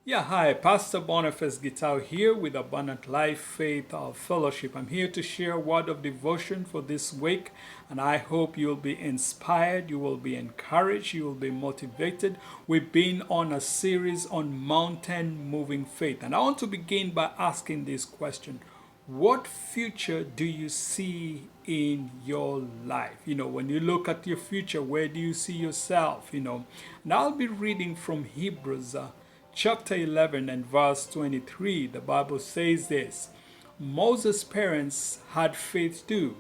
Yeah, hi, Pastor Boniface Gitau here with Abundant Life Faith Fellowship. I'm here to share a word of devotion for this week, and I hope you'll be inspired, you will be encouraged, you will be motivated. We've been on a series on mountain moving faith, and I want to begin by asking this question. What future do you see in your life? When you look at your future, where do you see yourself? And I'll be reading from Hebrews chapter 11 and verse 23. The Bible says this: Moses' parents had faith too.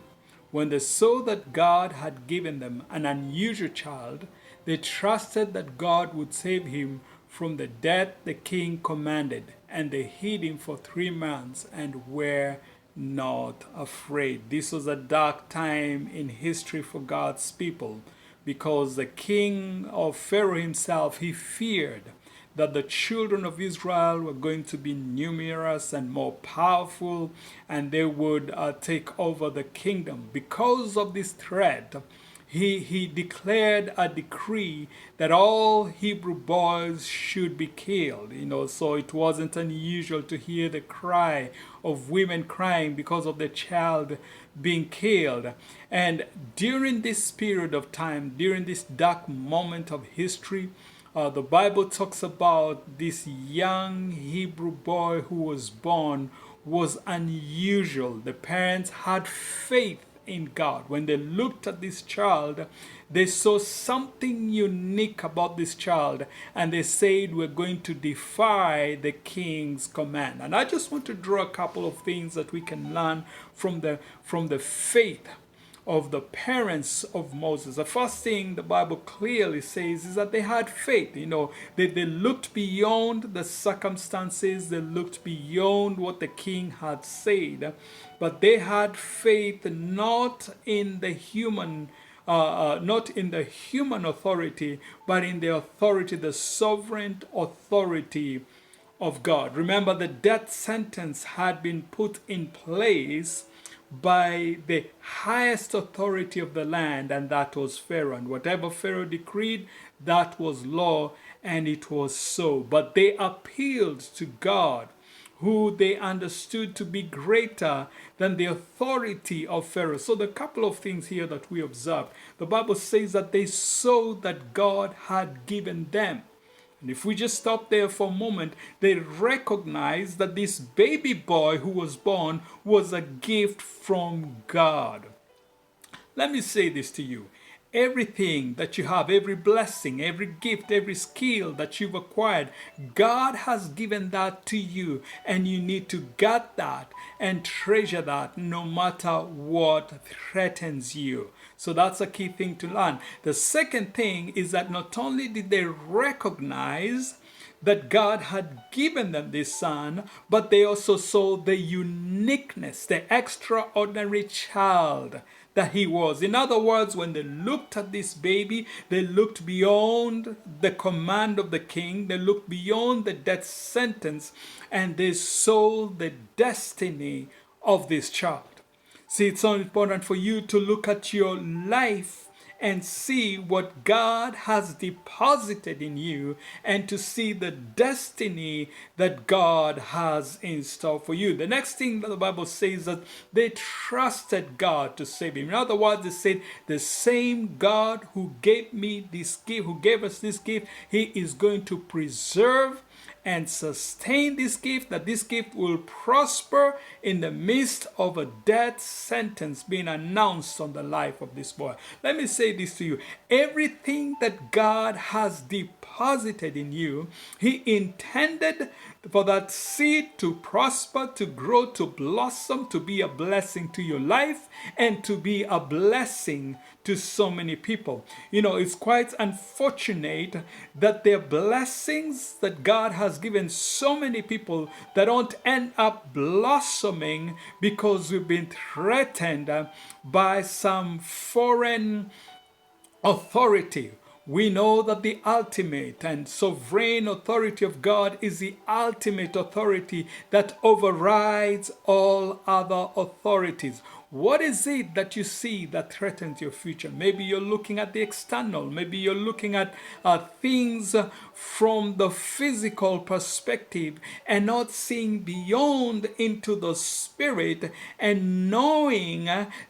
When they saw that God had given them an unusual child, they trusted that God would save him from the death the king commanded, and they hid him for 3 months and were not afraid. This was a dark time in history for God's people because the king of Pharaoh himself, he feared that the children of Israel were going to be numerous and more powerful, and they would take over the kingdom. Because of this threat, he declared a decree that all Hebrew boys should be killed. So it wasn't unusual to hear the cry of women crying because of their child being killed. And during this period of time, during this dark moment of history, the Bible talks about this young Hebrew boy who was born was unusual. The parents had faith in God. When they looked at this child, they saw something unique about this child, and they said, we're going to defy the king's command. And I just want to draw a couple of things that we can learn from the faith of the parents of Moses. The first thing the Bible clearly says is that they had faith. They looked beyond the circumstances, they looked beyond what the king had said, but they had faith not in the human authority, but in the authority, the sovereign authority of God. Remember, the death sentence had been put in place by the highest authority of the land, and that was Pharaoh. And whatever Pharaoh decreed, that was law, and it was so. But they appealed to God, who they understood to be greater than the authority of Pharaoh. So the couple of things here that we observe, the Bible says that they saw that God had given them. And if we just stop there for a moment, they recognize that this baby boy who was born was a gift from God. Let me say this to you. Everything that you have, every blessing, every gift, every skill that you've acquired, God has given that to you, and you need to guard that and treasure that no matter what threatens you. So that's a key thing to learn. The second thing is that not only did they recognize that God had given them this son, but they also saw the uniqueness, the extraordinary child that he was. In other words, when they looked at this baby, they looked beyond the command of the king, they looked beyond the death sentence, and they saw the destiny of this child. See, it's so important for you to look at your life and see what God has deposited in you, and to see the destiny that God has in store for you. The next thing that the Bible says that they trusted God to save him. In other words, they said, the same God who gave me this gift, who gave us this gift, he is going to preserve and sustain this gift, that this gift will prosper in the midst of a death sentence being announced on the life of this boy. Let me say this to you. Everything that God has deposited in you, he intended for that seed to prosper, to grow, to blossom, to be a blessing to your life, and to be a blessing to so many people. It's quite unfortunate that there are blessings that God has given so many people that don't end up blossoming because we've been threatened by some foreign authority. We know that the ultimate and sovereign authority of God is the ultimate authority that overrides all other authorities. What is it that you see that threatens your future? Maybe you're looking at the external. Maybe you're looking at things from the physical perspective and not seeing beyond into the spirit and knowing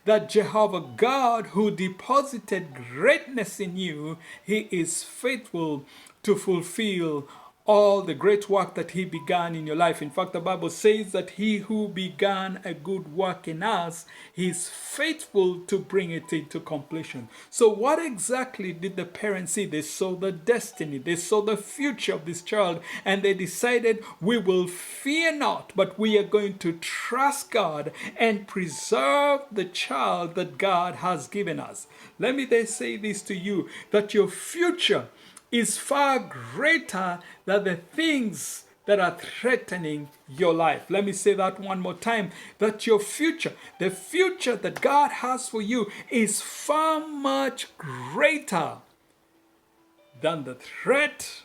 that Jehovah God, who deposited greatness in you, He is faithful to fulfill all the great work that He began in your life. In fact, the Bible says that He who began a good work in us, He is faithful to bring it into completion. So what exactly did the parents see? They saw the destiny, they saw the future of this child, and they decided, we will fear not, but we are going to trust God and preserve the child that God has given us. Let me then say this to you, that your future is far greater than the things that are threatening your life. Let me say that one more time, that your future, the future that God has for you, is far much greater than the threat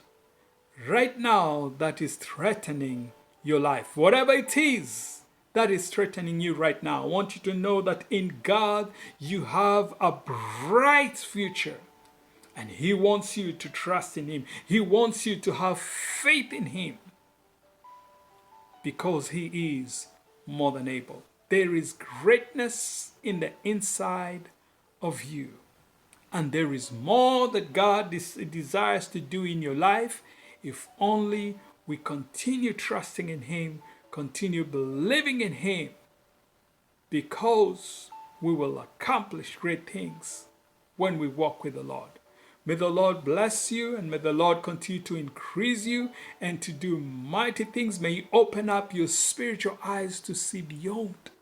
right now that is threatening your life. Whatever it is that is threatening you right now, I want you to know that in God you have a bright future. And He wants you to trust in Him. He wants you to have faith in Him, because He is more than able. There is greatness in the inside of you. And there is more that God desires to do in your life, if only we continue trusting in Him, continue believing in Him, because we will accomplish great things when we walk with the Lord. May the Lord bless you, and may the Lord continue to increase you and to do mighty things. May He open up your spiritual eyes to see beyond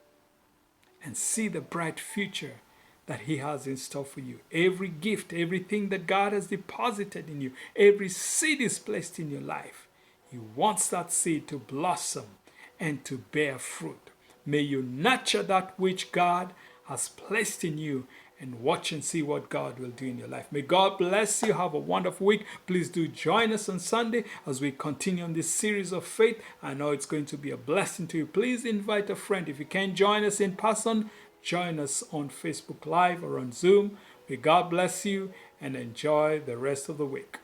and see the bright future that He has in store for you. Every gift, everything that God has deposited in you, every seed is placed in your life. He wants that seed to blossom and to bear fruit. May you nurture that which God has placed in you, and watch and see what God will do in your life. May God bless you. Have a wonderful week. Please do join us on Sunday as we continue on this series of faith. I know it's going to be a blessing to you. Please invite a friend. If you can't join us in person, join us on Facebook Live or on Zoom. May God bless you and enjoy the rest of the week.